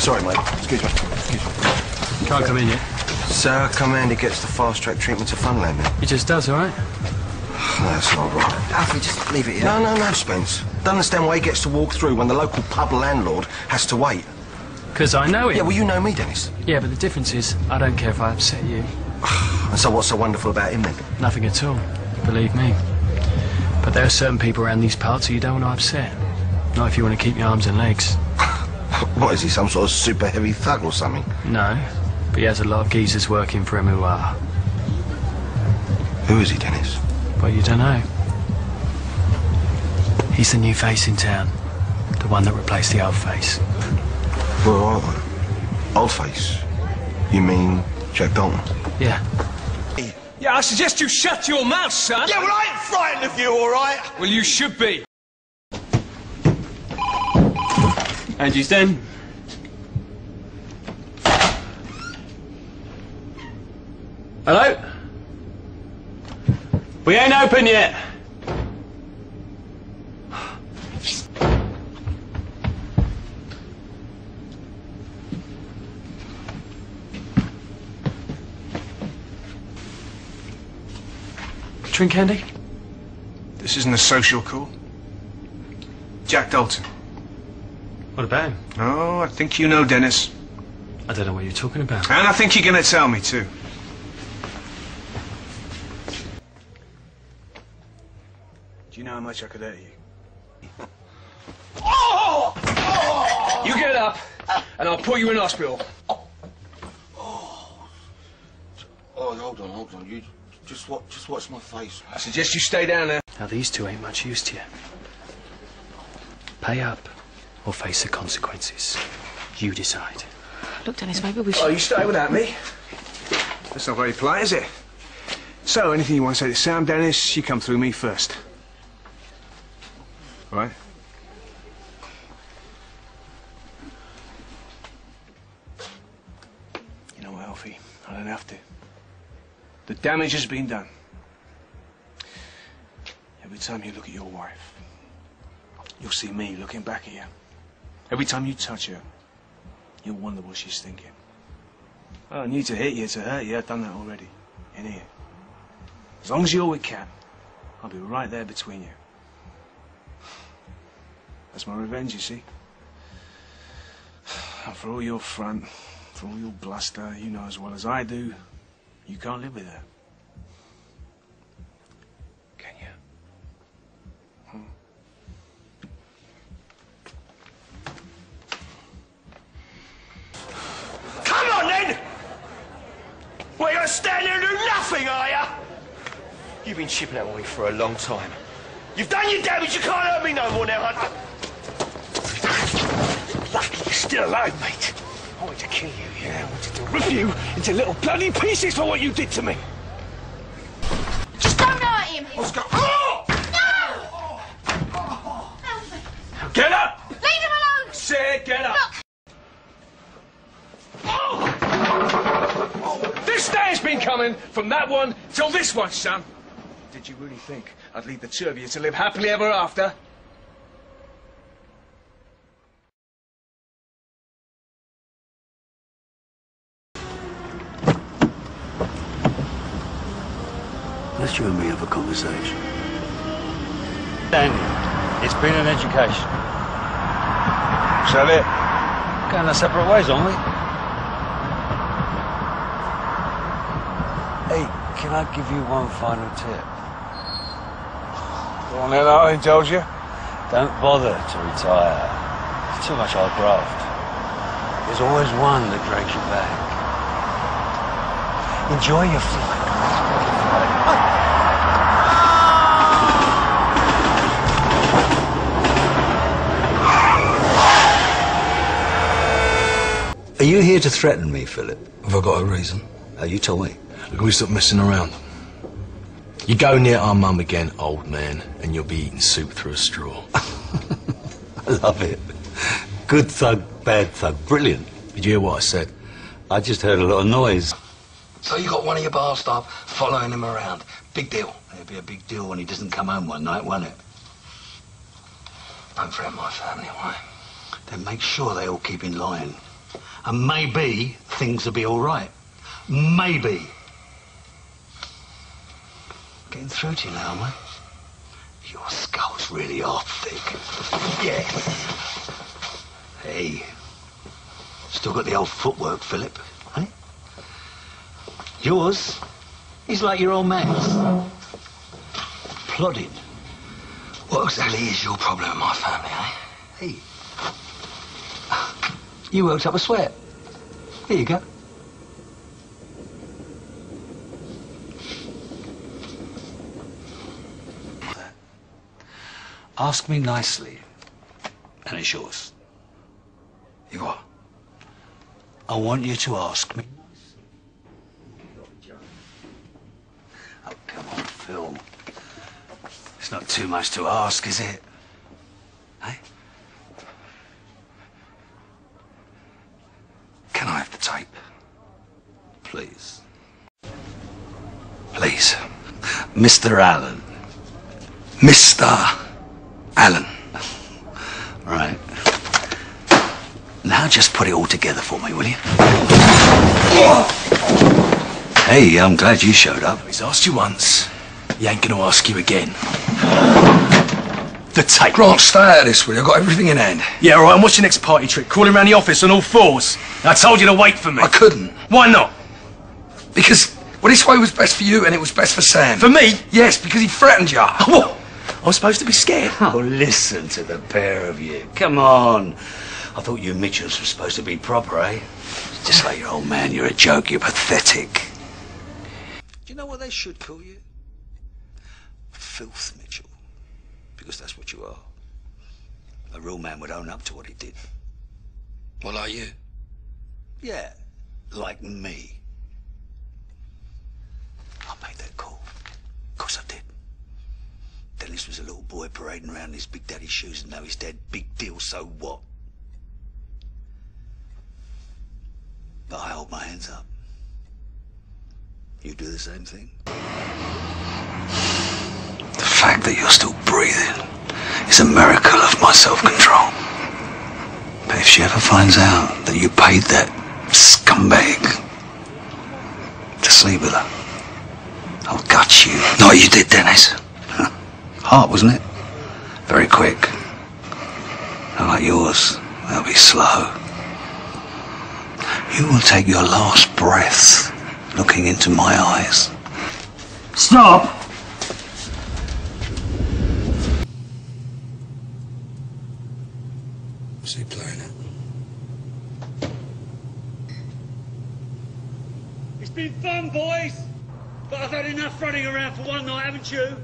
Sorry, mate. Excuse me. Can't come in yet. Sir, Commander gets the fast-track treatment to fun landing. He just does, all right? No, it's not right. Alfie, just leave it here. No, Spence. Don't understand why he gets to walk through when the local pub landlord has to wait. Because I know him. Yeah, well, you know me, Dennis. Yeah, but the difference is, I don't care if I upset you. And so what's so wonderful about him, then? Nothing at all, believe me. But there are certain people around these parts who you don't want to upset. Not if you want to keep your arms and legs. What, is he some sort of super heavy thug or something? No, but he has a lot of geezers working for him who are. Who is he, Dennis? Well, you don't know. He's the new face in town. The one that replaced the old face. Well, old face? You mean Jack Dalton? Yeah. Yeah, I suggest you shut your mouth, son. Yeah, well, I ain't frightened of you, all right? Well, you should be. Angie's den. Hello? We ain't open yet. Drink candy? This isn't a social call. Jack Dalton. What about him? Oh, I think you know Dennis. I don't know what you're talking about. And I think you're going to tell me, too. Do you know how much I could hurt you? Oh! Oh! You get up, and I'll put you in hospital. Oh, hold on. You just watch my face. I suggest you stay down there. Now, these two ain't much use to you. Pay up or face the consequences. You decide. Look, Dennis, maybe we should... Oh, you stay without me? That's not very polite, is it? So, anything you want to say to Sam, Dennis, you come through me first. Right? You know what, Alfie? I don't have to. The damage has been done. Every time you look at your wife, you'll see me looking back at you. Every time you touch her, you'll wonder what she's thinking. I don't need to hit you to hurt you. I've done that already. In here. As long as you're with Cat, I'll be right there between you. That's my revenge, you see. And for all your front, for all your bluster, you know as well as I do, you can't live with her. Can you? Come on, then! Well, you're standing there and do nothing, are you? You've been chipping at me for a long time. You've done your damage, you can't hurt me no more now. Lucky you're still alive, mate. I wanted to kill you, yeah. I wanted to rip you into little bloody pieces for what you did to me. Just don't hurt him! What's going on? Alfie! Get up! Leave him alone! Say, get up! Look! This day has been coming from that one till this one, son. Did you really think I'd leave the two of you to live happily ever after? Let's you and me have a conversation. Daniel, it's been an education. Is that it? Going our separate ways, aren't we? Hey, can I give you one final tip? Go on then, I told you. Don't bother to retire. It's too much hard graft. There's always one that drags you back. Enjoy your flight. Are you here to threaten me, Philip? Have I got a reason? You tell me. Look, we stop messing around. You go near our mum again, old man, and you'll be eating soup through a straw. I love it. Good thug, bad thug. Brilliant. Did you hear what I said? I just heard a lot of noise. So you got one of your bar staff following him around. Big deal. It'll be a big deal when he doesn't come home one night, won't it? Don't threaten my family, why? Then make sure they all keep in line. And maybe things will be all right. Maybe. Getting through to you now, mate. Your skull's really off thick. Yes. Hey. Still got the old footwork, Philip. Eh? Yours is like your old man's. Plodding. What exactly is your problem in my family, eh? Hey. You worked up a sweat. Here you go. Ask me nicely, and it's yours. You what? I want you to ask me. Oh, come on, Phil. It's not too much to ask, is it? Eh? Can I have the tape? Please. Please. Mr. Allen. Mr. Allen. Right. Now just put it all together for me, will you? Hey, I'm glad you showed up. He's asked you once. He ain't gonna ask you again. The tape. Grant, stay out of this, will you? I've got everything in hand. Yeah, all right, and what's your next party trick? Crawling around the office on all fours? I told you to wait for me. I couldn't. Why not? Because, well, this way was best for you and it was best for Sam. For me? Yes, because he threatened you. What? I was supposed to be scared. Oh, listen to the pair of you. Come on. I thought you Mitchells were supposed to be proper, eh? Just like your old man, you're a joke, you're pathetic. Do you know what they should call you? Filth Mitchell. Because that's what you are. A real man would own up to what he did. Well, are you? Yeah, like me. I made that call. Of course I did. Dennis was a little boy parading around in his big daddy's shoes and now he's dead. Big deal, so what? But I hold my hands up. You do the same thing? The fact that you're still breathing is a miracle of my self-control. But if she ever finds out that you paid that scumbag to sleep with her, I'll gut you. Not you did, Dennis. Hard, wasn't it? Very quick. Not like yours. They'll be slow. You will take your last breath looking into my eyes. Stop! What's he playing at? It's been fun, boys. But I've had enough running around for one night, haven't you?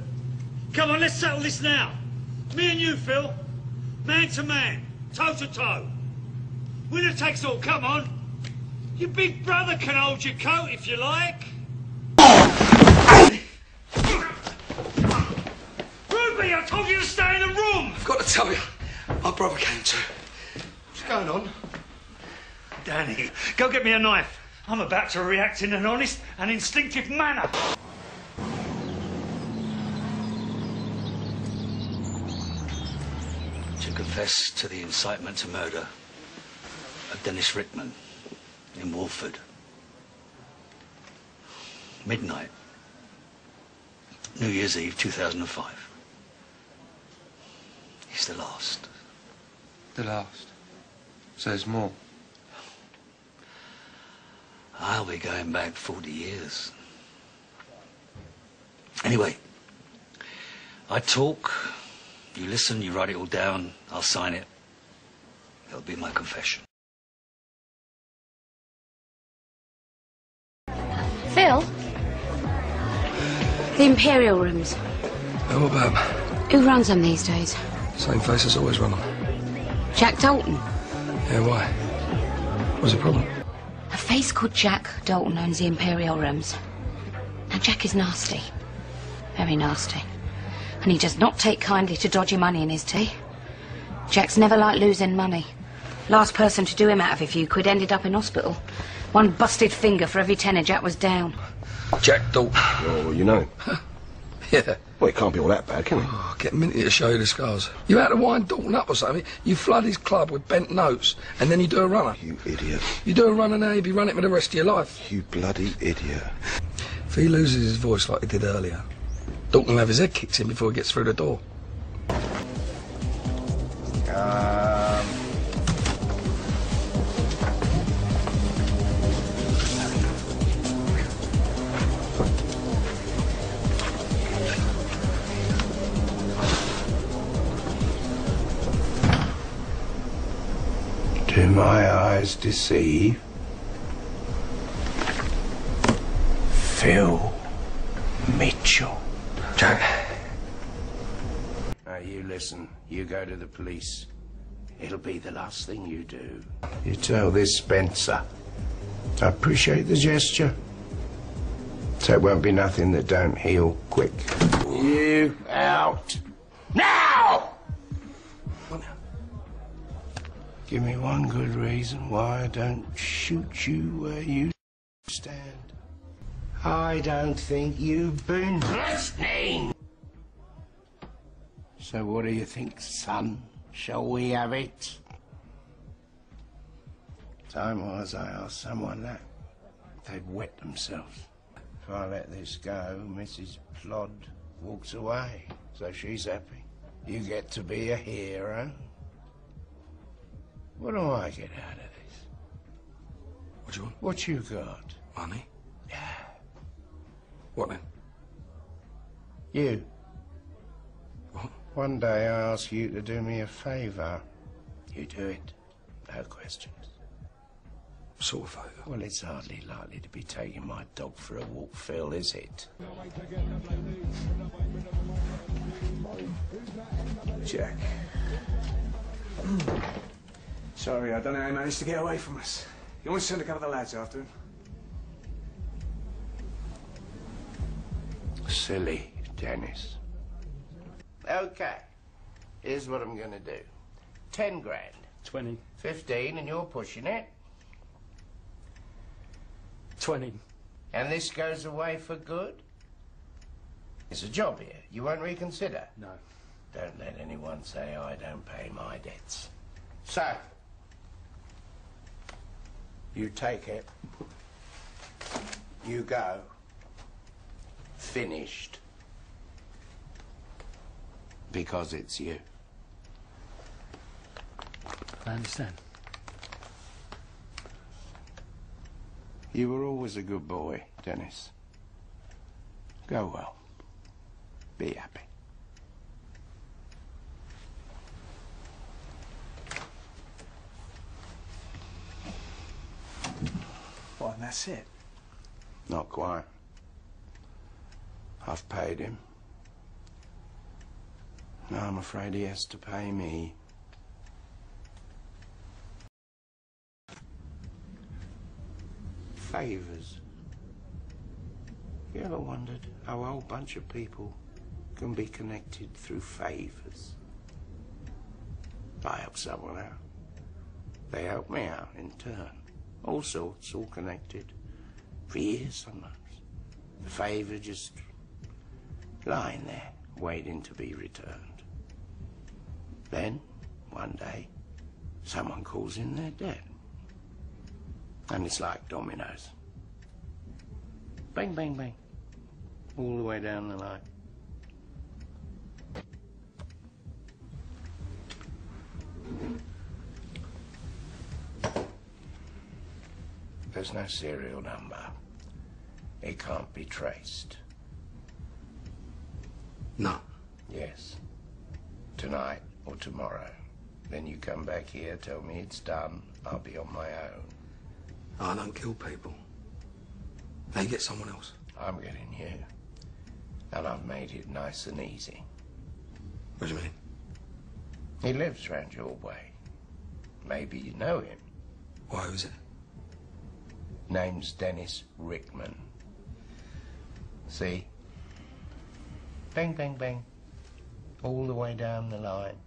Come on, let's settle this now. Me and you, Phil. Man to man. Toe to toe. Winner takes all, come on. Your big brother can hold your coat if you like. Ruby, I told you to stay in the room. I've got to tell you, my brother came too. What's going on? Danny, go get me a knife. I'm about to react in an honest and instinctive manner. To confess to the incitement to murder of Dennis Rickman in Wolford. Midnight. New Year's Eve 2005. He's the last. The last. So there's more. I'll be going back 40 years. Anyway, I talk, you listen, you write it all down, I'll sign it. It'll be my confession. Phil? The Imperial Rooms. Oh, what about Who runs them these days? same face as always run them? Jack Dalton. Yeah, why? What's the problem? A face called Jack Dalton owns the Imperial Rooms. Now, Jack is nasty. Very nasty. And he does not take kindly to dodgy money in his tea. Jack's never liked losing money. Last person to do him out of a few quid ended up in hospital. One busted finger for every tenner Jack was down. Jack Dalton. Oh, you know him. Yeah. Well, it can't be all that bad, can it? Oh, get Minty to show you the scars. You had to wind Dalton up or something. You flood his club with bent notes, and then you do a runner. You idiot. You do a runner now, you'd be running it for the rest of your life. You bloody idiot. If he loses his voice like he did earlier, Dalton will have his head kicked in before he gets through the door. Do my eyes deceive? Phil Mitchell. Jack. Now you listen. You go to the police. It'll be the last thing you do. You tell this Spencer. I appreciate the gesture. So it won't be nothing that don't heal quick. You out. Now! Give me one good reason why I don't shoot you where you stand. I don't think you've been listening. So what do you think, son? Shall we have it? Time was I asked someone that. They'd wet themselves. If I let this go, Mrs. Plod walks away, so she's happy. You get to be a hero. What do I get out of this? What do you want? What you got? Money? Yeah. What then? You. What? One day I ask you to do me a favour. You do it. No questions. What sort of favour? Well, it's hardly likely to be taking my dog for a walk, Phil, is it? Jack. Sorry, I don't know how he managed to get away from us. You want to send a couple of the lads after him? Silly, Dennis. Okay. Here's what I'm gonna do. 10 grand. 20. 15, and you're pushing it. 20. And this goes away for good? It's a job here. You won't reconsider? No. Don't let anyone say I don't pay my debts. So, you take it. You go. Finished. Because it's you. I understand. You were always a good boy, Dennis. Go well. Be happy. Well, and that's it. Not quite. I've paid him. Now I'm afraid he has to pay me. Favours. You ever wondered how a whole bunch of people can be connected through favours? I help someone out. They help me out in turn. All sorts, all connected. For years sometimes. The favour just lying there, waiting to be returned. Then, one day, someone calls in their debt. And it's like dominoes. Bang, bang, bang. All the way down the line. There's no serial number. It can't be traced. No. Yes. Tonight or tomorrow. Then you come back here, tell me it's done. I'll be on my own. I don't kill people. They get someone else. I'm getting you. And I've made it nice and easy. What do you mean? He lives round your way. Maybe you know him. Why, who's it? Name's Dennis Rickman. See? Bang, bang, bang. All the way down the line.